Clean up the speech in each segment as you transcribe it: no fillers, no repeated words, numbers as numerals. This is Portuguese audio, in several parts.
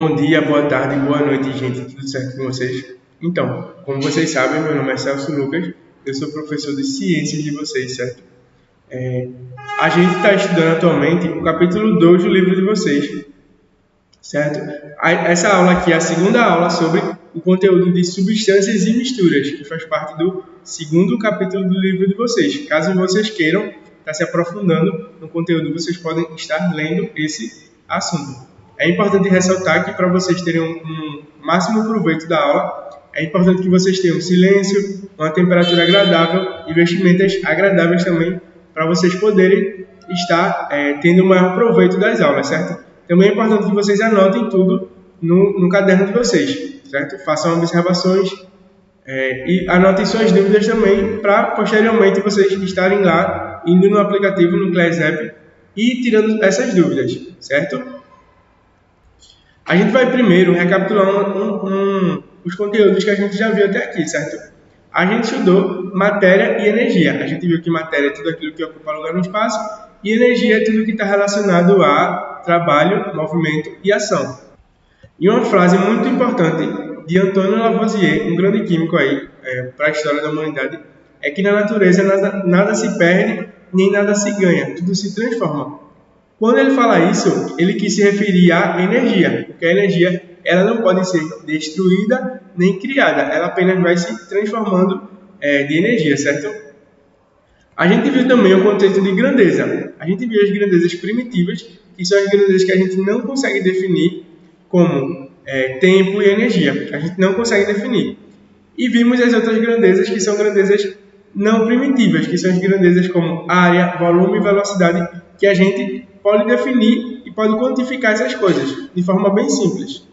Bom dia, boa tarde, boa noite, gente. Tudo certo com vocês? Então, como vocês sabem, meu nome é Celso Lucas, eu sou professor de ciências de vocês, certo? A gente está estudando atualmente o capítulo 2 do livro de vocês, certo? Essa aula aqui é a segunda aula sobre o conteúdo de substâncias e misturas, que faz parte do segundo capítulo do livro de vocês. Caso vocês queiram estar se aprofundando no conteúdo, vocês podem estar lendo esse assunto. É importante ressaltar que para vocês terem um máximo proveito da aula, é importante que vocês tenham silêncio, uma temperatura agradável e vestimentas agradáveis também, para vocês poderem estar tendo o maior proveito das aulas, certo? Também é importante que vocês anotem tudo no caderno de vocês, certo? Façam observações e anotem suas dúvidas também, para posteriormente vocês estarem lá, indo no aplicativo, no Class App, e tirando essas dúvidas, certo? A gente vai primeiro recapitular os conteúdos que a gente já viu até aqui, certo? A gente estudou matéria e energia. A gente viu que matéria é tudo aquilo que ocupa lugar no espaço e energia é tudo que está relacionado a trabalho, movimento e ação. E uma frase muito importante de Antoine Lavoisier, um grande químico aí para a história da humanidade, é que na natureza nada se perde nem nada se ganha, tudo se transforma. Quando ele fala isso, ele quis se referir à energia, porque a energia ela não pode ser destruída nem criada, ela apenas vai se transformando de energia, certo? A gente viu também o conceito de grandeza. A gente viu as grandezas primitivas, que são as grandezas que a gente não consegue definir como tempo e energia. A gente não consegue definir. E vimos as outras grandezas, que são grandezas não primitivas, que são as grandezas como área, volume e velocidade, que a gente pode definir e pode quantificar essas coisas de forma bem simples.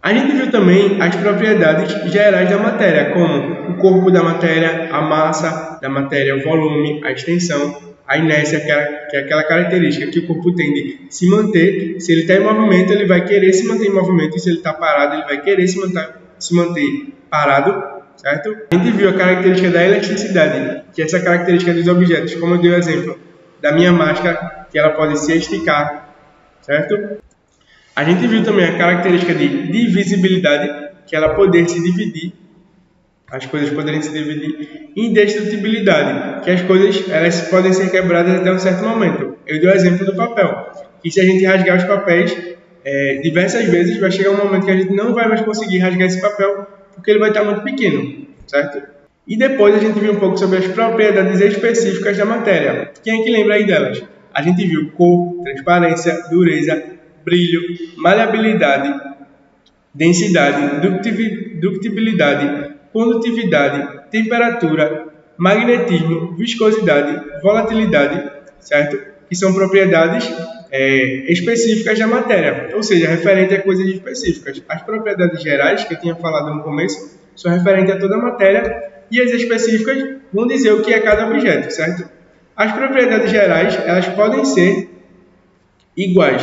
A gente viu também as propriedades gerais da matéria, como o corpo da matéria, a massa da matéria, o volume, a extensão, a inércia, que é aquela característica que o corpo tem de se manter. Se ele está em movimento, ele vai querer se manter em movimento, e se ele está parado, ele vai querer se manter parado, certo? A gente viu a característica da elasticidade, que é essa característica dos objetos, como eu dei o exemplo da minha máscara, que ela pode se esticar, certo? A gente viu também a característica de divisibilidade, que ela poder se dividir, as coisas poderem se dividir, e indestrutibilidade, que as coisas elas podem ser quebradas até um certo momento. Eu dei o exemplo do papel, que se a gente rasgar os papéis diversas vezes, vai chegar um momento que a gente não vai mais conseguir rasgar esse papel, porque ele vai estar muito pequeno, certo? E depois a gente viu um pouco sobre as propriedades específicas da matéria. Quem é que lembra aí delas? A gente viu cor, transparência, dureza, brilho, maleabilidade, densidade, ductibilidade, condutividade, temperatura, magnetismo, viscosidade, volatilidade, certo? Que são propriedades específicas da matéria, ou seja, referente a coisas específicas. As propriedades gerais, que eu tinha falado no começo, são referentes a toda a matéria, e as específicas vão dizer o que é cada objeto, certo? As propriedades gerais, elas podem ser iguais,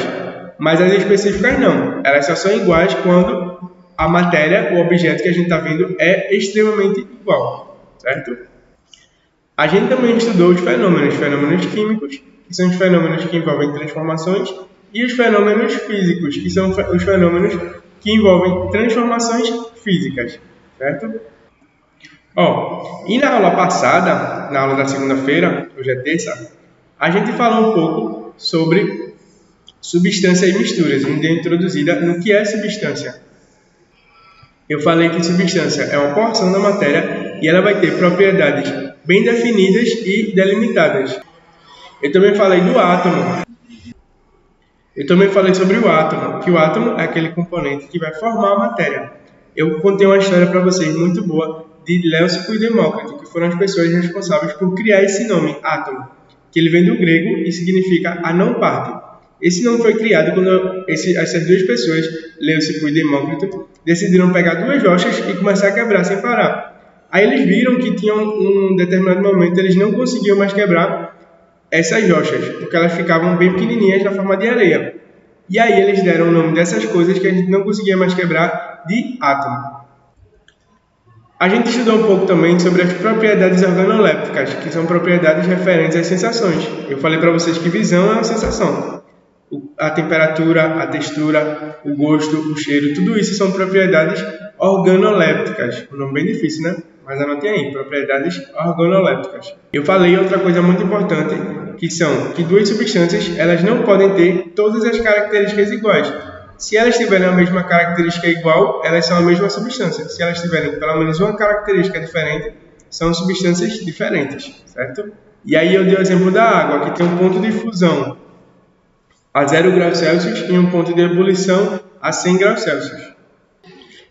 mas as específicas não. Elas só são iguais quando a matéria, o objeto que a gente está vendo, é extremamente igual, certo? A gente também estudou os fenômenos químicos, que são os fenômenos que envolvem transformações, e os fenômenos físicos, que são os fenômenos que envolvem transformações físicas, certo? E na aula passada, na aula da segunda-feira, hoje é terça, a gente falou um pouco sobre substância e misturas, onde é introduzida no que é substância. Eu falei que substância é uma porção da matéria e ela vai ter propriedades bem definidas e delimitadas. Eu também falei do átomo. Eu também falei sobre o átomo, que o átomo é aquele componente que vai formar a matéria. Eu contei uma história para vocês muito boa de Leucipo e Demócrito, que foram as pessoas responsáveis por criar esse nome, átomo, que ele vem do grego e significa a não parte. Esse nome foi criado quando essas duas pessoas, Leucipo e Demócrito, decidiram pegar duas rochas e começar a quebrar sem parar. Aí eles viram que tinha um determinado momento eles não conseguiam mais quebrar essas rochas, porque elas ficavam bem pequenininhas na forma de areia. E aí eles deram o nome dessas coisas que a gente não conseguia mais quebrar de átomo. A gente estudou um pouco também sobre as propriedades organolépticas, que são propriedades referentes às sensações. Eu falei para vocês que visão é uma sensação. A temperatura, a textura, o gosto, o cheiro, tudo isso são propriedades organolépticas. Um nome bem difícil, né? Mas anotem aí, propriedades organolépticas. Eu falei outra coisa muito importante, que são que duas substâncias elas não podem ter todas as características iguais. Se elas tiverem a mesma característica igual, elas são a mesma substância. Se elas tiverem pelo menos uma característica diferente, são substâncias diferentes, certo? E aí eu dei o exemplo da água, que tem um ponto de fusão a 0 graus Celsius e um ponto de ebulição a 100 graus Celsius.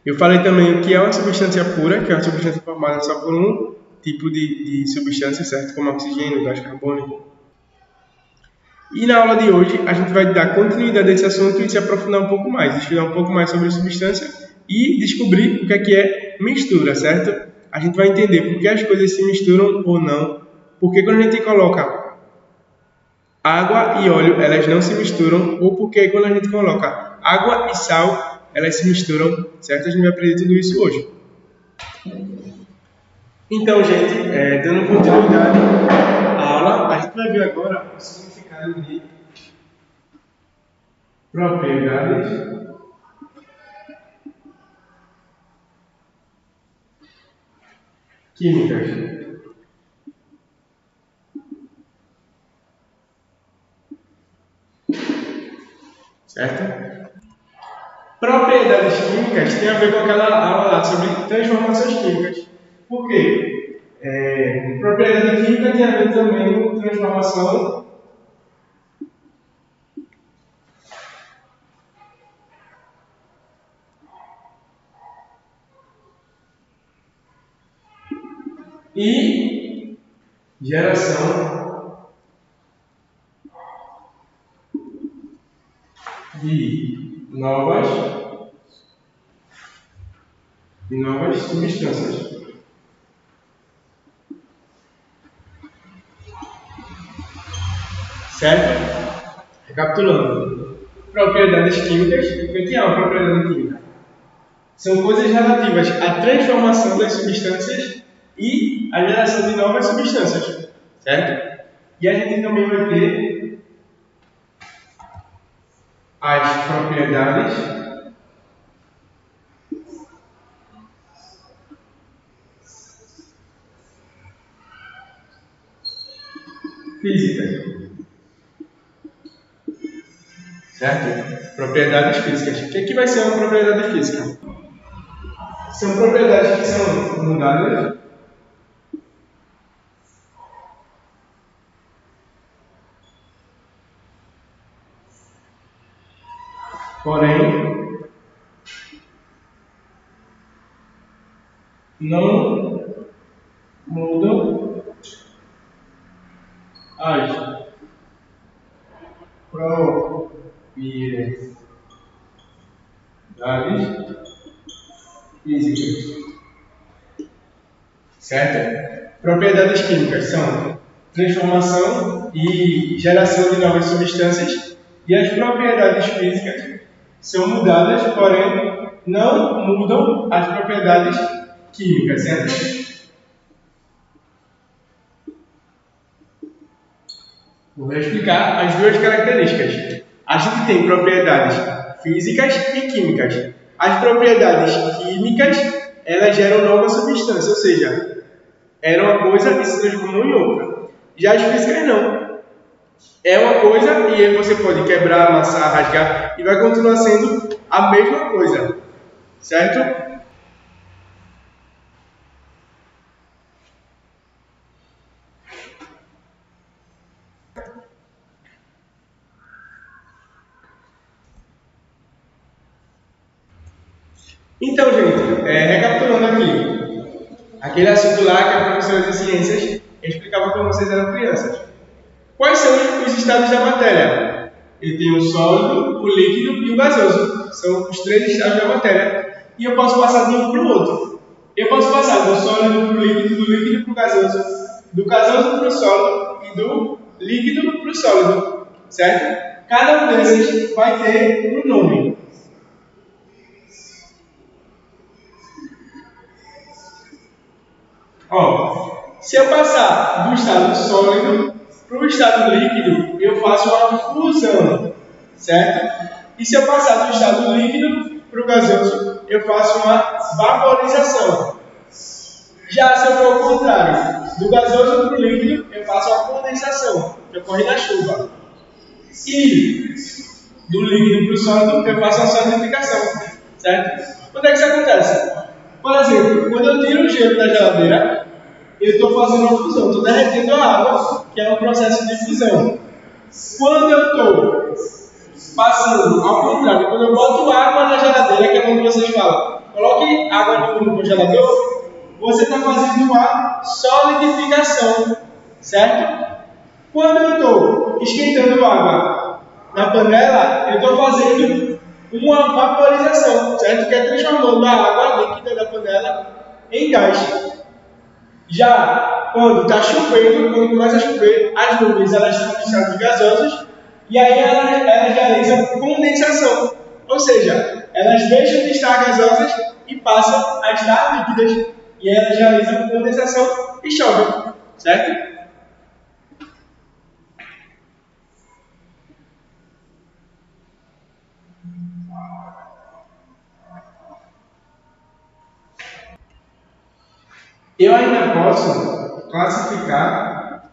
Eu falei também o que é uma substância pura, que é uma substância formada só por um tipo de substância, certo? Como oxigênio, gás carbônico. E na aula de hoje a gente vai dar continuidade a esse assunto e se aprofundar um pouco mais, estudar um pouco mais sobre substância e descobrir o que é mistura, certo? A gente vai entender por que as coisas se misturam ou não, porque quando a gente coloca água e óleo, elas não se misturam, ou porque quando a gente coloca água e sal, elas se misturam, certo? A gente vai aprender tudo isso hoje. Então, gente, dando continuidade à aula, a gente vai ver agora o significado de propriedades químicas. Certo? Propriedades químicas tem a ver com aquela aula lá sobre transformações químicas. Por quê? Propriedade química tem a ver também com transformação e geração de novas substâncias. Certo? Recapitulando. Propriedades químicas. O que é uma propriedade química? São coisas relativas à transformação das substâncias e à geração de novas substâncias. Certo? E a gente também vai ter as propriedades físicas. Certo? Propriedades físicas. O que vai ser uma propriedade física? São propriedades que são mudadas porém não mudam as propriedades físicas. Certo? Propriedades químicas são transformação e geração de novas substâncias, e as propriedades físicas são mudadas, porém não mudam as propriedades químicas, certo? Vou explicar as duas características. A gente tem propriedades físicas e químicas. As propriedades químicas, elas geram nova substância, ou seja, era uma coisa e se transformou em outra. Já as físicas não. É uma coisa e aí você pode quebrar, amassar, rasgar e vai continuar sendo a mesma coisa. Certo? Então, gente, recapitulando aqui, aquele assunto lá que a professora de ciências explicava quando vocês eram crianças. Quais são os estados da matéria? Ele tem o sólido, o líquido e o gasoso. São os três estados da matéria. E eu posso passar de um para o outro. Eu posso passar do sólido para o líquido, do líquido para o gasoso, do gasoso para o sólido e do líquido para o sólido. Certo? Cada um desses vai ter um nome. Se eu passar do estado sólido para o estado líquido, eu faço uma fusão, certo? E se eu passar do estado líquido para o gasoso, eu faço uma vaporização. Já se eu for ao contrário, do gasoso para o líquido, eu faço a condensação, que ocorre na chuva. E do líquido para o sólido, eu faço a solidificação, certo? Quando é que isso acontece? Por exemplo, quando eu tiro o gelo da geladeira, eu estou fazendo uma fusão, estou derretendo a água, que é um processo de fusão. Quando eu estou passando ao contrário, quando eu boto água na geladeira, que é como vocês falam, coloque água no congelador, você está fazendo uma solidificação, certo? Quando eu estou esquentando água na panela, eu estou fazendo uma vaporização, certo? Que é transformando a água líquida da panela em gás. Já quando está chovendo, quando começa a chover, as nuvens elas estão em estados gasosos e aí elas realizam condensação. Ou seja, elas deixam de estar gasosas e passam a estar líquidas. E aí elas realizam condensação e chovem, certo? Eu ainda posso classificar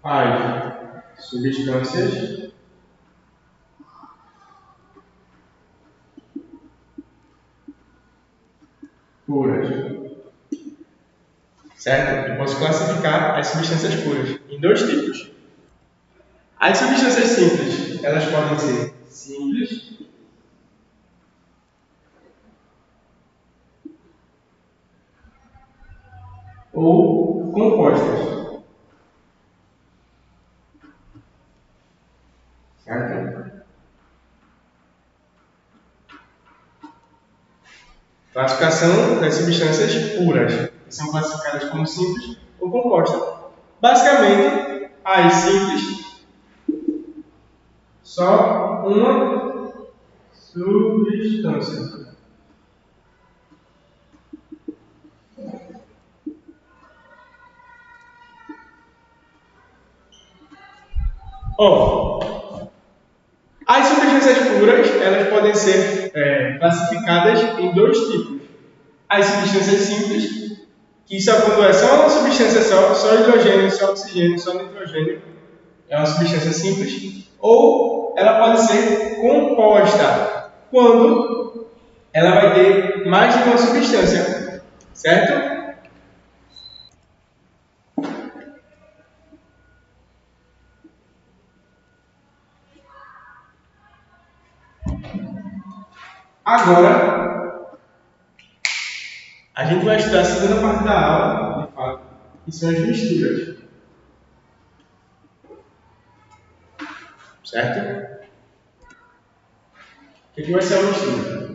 as substâncias puras, certo? Eu posso classificar as substâncias puras em dois tipos. As substâncias simples, elas podem ser simples ou compostas, certo? Classificação das substâncias puras, que são classificadas como simples ou compostas. Basicamente, as simples, só uma substância. As substâncias puras, elas podem ser classificadas em dois tipos. As substâncias simples, que isso é quando é só uma substância só hidrogênio, só oxigênio, só nitrogênio, é uma substância simples, ou ela pode ser composta, quando ela vai ter mais de uma substância, certo? Agora, a gente vai estudar a segunda parte da aula, de fato, que são as misturas, certo? O que vai ser uma mistura?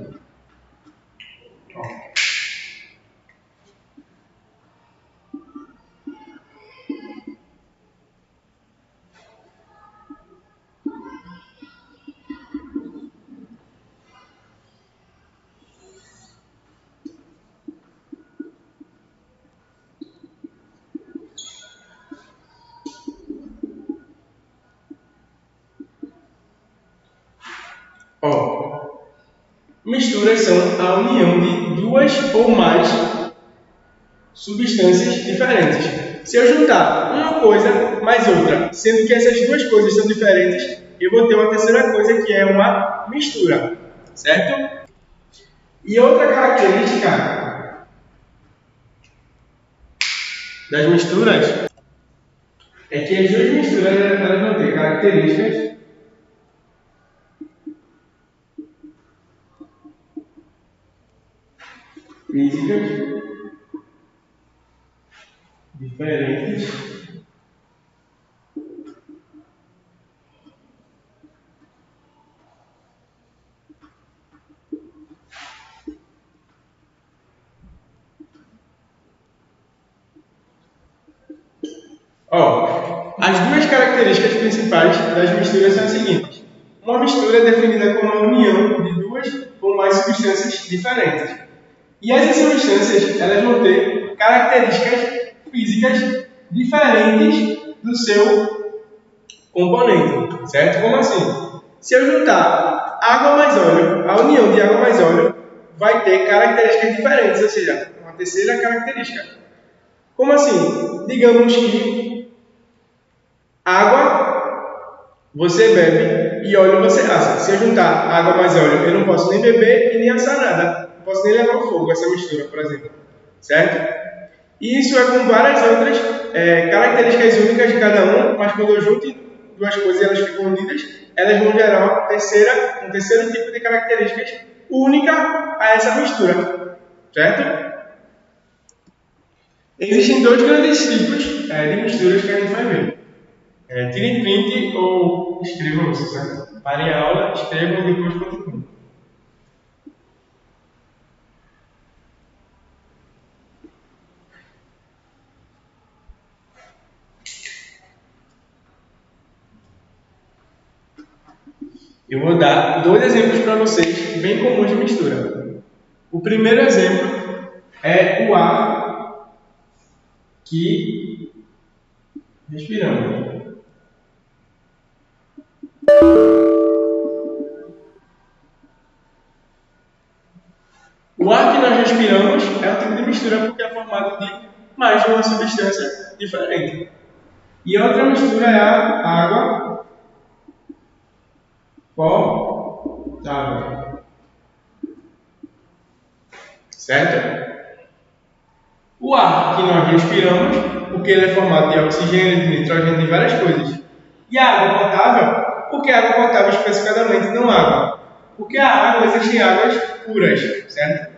Misturas são a união de duas ou mais substâncias diferentes. Se eu juntar uma coisa mais outra, sendo que essas duas coisas são diferentes, eu vou ter uma terceira coisa que é uma mistura, certo? E outra característica das misturas é que as duas misturas elas vão ter características físicas diferentes as duas características principais das misturas são as seguintes. Uma mistura é definida como a união de duas ou mais substâncias diferentes. E essas substâncias elas vão ter características físicas diferentes do seu componente, certo? Como assim? Se eu juntar água mais óleo, a união de água mais óleo vai ter características diferentes, ou seja, uma terceira característica. Como assim? Digamos que água você bebe e óleo você assa. Se eu juntar água mais óleo, eu não posso nem beber e nem assar nada. Não posso nem levar ao fogo essa mistura, por exemplo. Certo? E isso é com várias outras características únicas de cada um, mas quando eu junto duas coisas e elas ficam unidas, elas vão gerar um terceiro tipo de características única a essa mistura. Certo? Existem dois grandes tipos de misturas que a gente vai ver. Tirem print ou escrevam isso, certo? Parem a aula, escrevam e depois continuem. Eu vou dar dois exemplos para vocês, bem comuns de mistura. O primeiro exemplo é o ar que respiramos. O ar que nós respiramos é um tipo de mistura porque é formado de mais de uma substância diferente. E a outra mistura é a água potável. Certo? O ar que nós respiramos, porque ele é formado de oxigênio, de nitrogênio, de várias coisas. E a água potável, porque a água potável especificadamente, não água. Porque a água, existem águas puras, certo?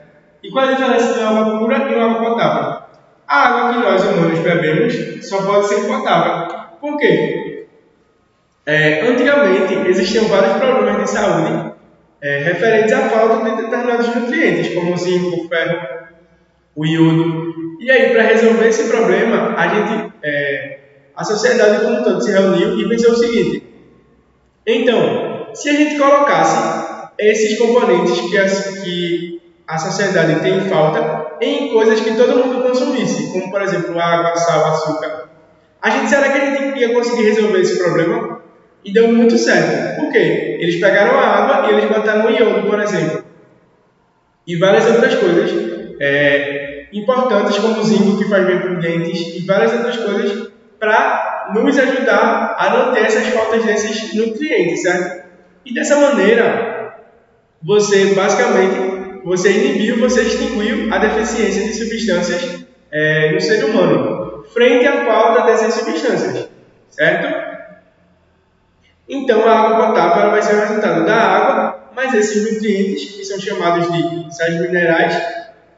E qual é a diferença de uma água pura e uma água potável? A água que nós humanos bebemos só pode ser potável. Por quê? Antigamente existiam vários problemas de saúde referentes à falta de determinados nutrientes, como o zinco, o ferro, o iodo. E aí, para resolver esse problema, a sociedade como um todo se reuniu e pensou o seguinte: então, se a gente colocasse esses componentes que a sociedade tem em falta em coisas que todo mundo consumisse, como por exemplo água, sal, açúcar, será que a gente ia conseguir resolver esse problema? E deu muito certo. Por quê? Eles pegaram a água e eles botaram o iodo, por exemplo, e várias outras coisas importantes, como o zinco, que faz bem para os dentes, e várias outras coisas para nos ajudar a não ter essas faltas desses nutrientes, certo? E dessa maneira, você inibiu, você extinguiu a deficiência de substâncias no ser humano, frente à falta dessas substâncias, certo? Então, a água potável vai ser o resultado da água, mas esses nutrientes, que são chamados de sais minerais,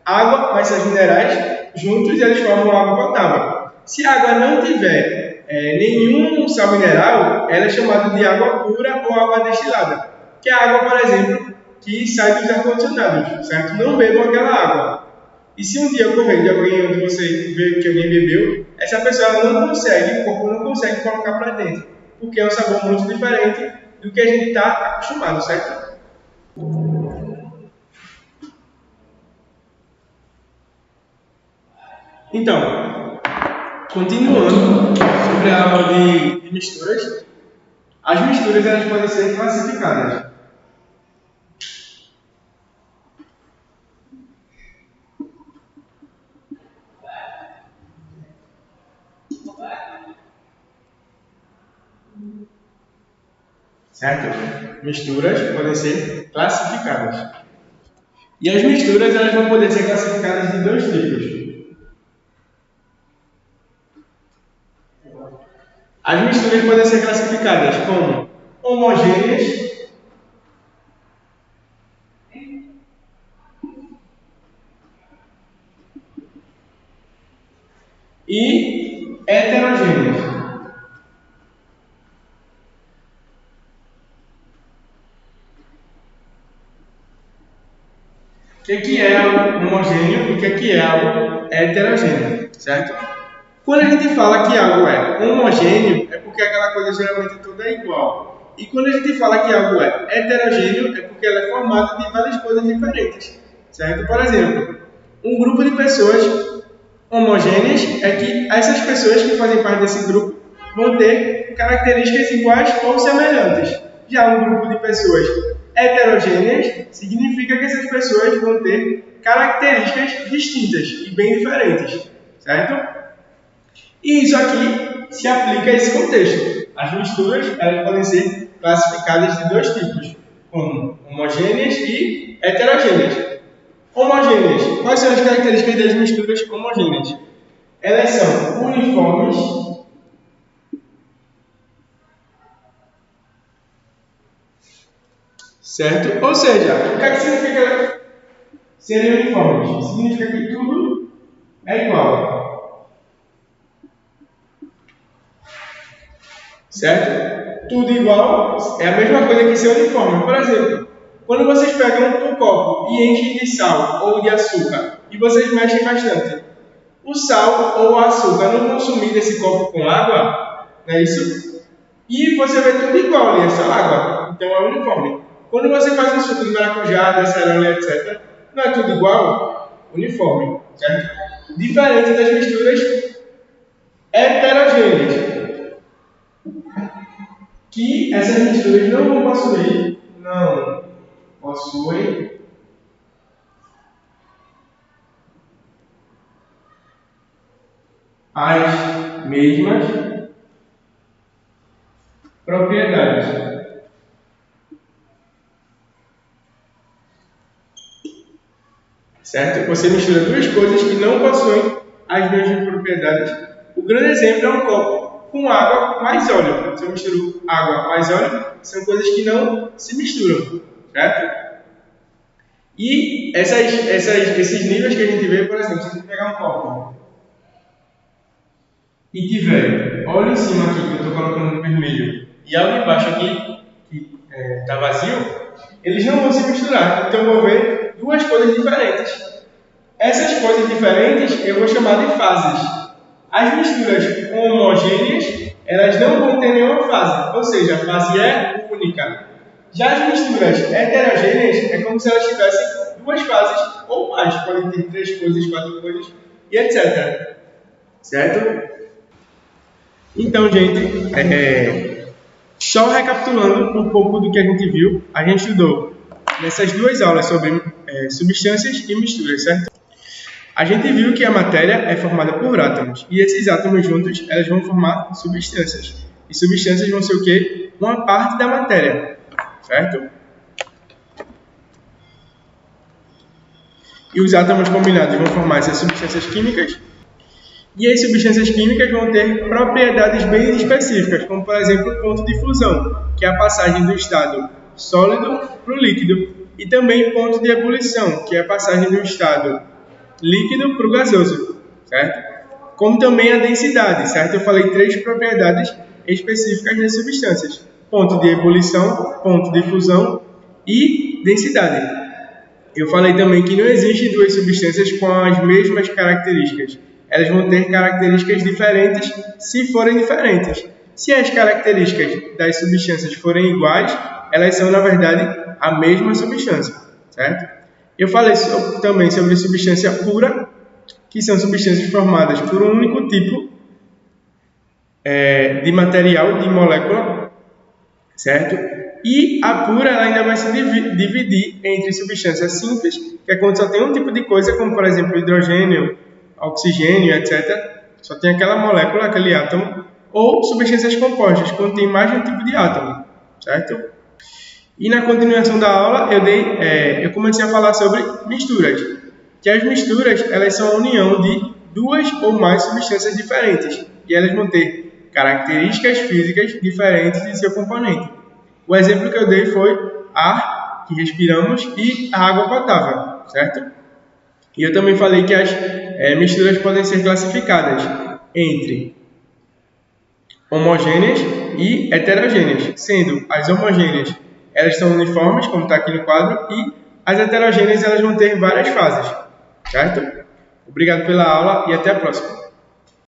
água mais sais minerais, juntos eles formam água potável. Se a água não tiver nenhum sal mineral, ela é chamada de água pura ou água destilada, que é a água, por exemplo, que sai dos ar-condicionados, certo? Não bebam aquela água. E se um dia ocorrer de alguém onde você vê que alguém bebeu, essa pessoa o corpo não consegue colocar para dentro, porque é um sabor muito diferente do que a gente está acostumado, certo? Então, continuando sobre a aula de misturas, as misturas elas podem ser classificadas. Certo? Misturas podem ser classificadas. E as misturas elas vão poder ser classificadas de dois tipos. As misturas podem ser classificadas como homogêneas e heterogêneas. O que é algo homogêneo e o que é algo heterogêneo, certo? Quando a gente fala que algo é homogêneo, é porque aquela coisa geralmente toda é igual. E quando a gente fala que algo é heterogêneo, é porque ela é formada de várias coisas diferentes, certo? Por exemplo, um grupo de pessoas homogêneas é que essas pessoas que fazem parte desse grupo vão ter características iguais ou semelhantes. Já um grupo de pessoas heterogêneas significa que essas pessoas vão ter características distintas e bem diferentes, certo? E isso aqui se aplica a esse contexto. As misturas elas podem ser classificadas de dois tipos, como homogêneas e heterogêneas. Homogêneas. Quais são as características das misturas homogêneas? Elas são uniformes, certo? Ou seja, o que significa serem uniformes? Significa que tudo é igual. Certo? Tudo igual é a mesma coisa que ser uniforme. Por exemplo, quando vocês pegam um copo e enchem de sal ou de açúcar e vocês mexem bastante, o sal ou o açúcar não vão sumir desse copo com água, não é isso? E você vê tudo igual ali, é só água. Então é uniforme. Quando você faz um suco de maracujá, de acerola, etc., não é tudo igual? Uniforme, certo? Diferente das misturas heterogêneas, que essas misturas não vão possuir, não possuem as mesmas propriedades. Certo? Você mistura duas coisas que não possuem as mesmas propriedades. O grande exemplo é um copo com água mais óleo. Se eu misturo água mais óleo, são coisas que não se misturam, certo? E esses níveis que a gente vê, por exemplo, se a gente pegar um copo e tiver óleo em cima aqui, que eu estou colocando no vermelho, e óleo embaixo aqui, que está vazio, eles não vão se misturar. Então eu vou ver duas coisas diferentes. Essas coisas diferentes eu vou chamar de fases. As misturas homogêneas, elas não vão ter nenhuma fase, ou seja, a fase é única. Já as misturas heterogêneas é como se elas tivessem duas fases ou mais, podem ter 3 coisas, 4 coisas e etc. Certo? Então, gente, só recapitulando um pouco do que a gente viu, a gente estudou nessas duas aulas sobre substâncias e misturas, certo? A gente viu que a matéria é formada por átomos, e esses átomos juntos elas vão formar substâncias. E substâncias vão ser o quê? Uma parte da matéria, certo? E os átomos combinados vão formar essas substâncias químicas, e as substâncias químicas vão ter propriedades bem específicas, como por exemplo o ponto de fusão, que é a passagem do estado sólido para o líquido, e também ponto de ebulição, que é a passagem do estado líquido para o gasoso, certo? Como também a densidade, certo? Eu falei 3 propriedades específicas das substâncias: ponto de ebulição, ponto de fusão e densidade. Eu falei também que não existem duas substâncias com as mesmas características. Elas vão ter características diferentes se forem diferentes. Se as características das substâncias forem iguais, elas são, na verdade, a mesma substância, certo? Eu falei também sobre substância pura, que são substâncias formadas por um único tipo de material, de molécula, certo? E a pura ela ainda vai se dividir entre substâncias simples, que é quando só tem um tipo de coisa, como por exemplo hidrogênio, oxigênio, etc. Só tem aquela molécula, aquele átomo, ou substâncias compostas, quando tem mais de um tipo de átomo, certo? E na continuação da aula eu comecei a falar sobre misturas, que as misturas elas são a união de duas ou mais substâncias diferentes, e elas vão ter características físicas diferentes de seu componente. O exemplo que eu dei foi ar, que respiramos, e a água potável, certo? E eu também falei que as misturas podem ser classificadas entre homogêneas e heterogêneas, sendo as homogêneas elas são uniformes, como está aqui no quadro, e as heterogêneas elas vão ter várias fases, certo? Obrigado pela aula e até a próxima.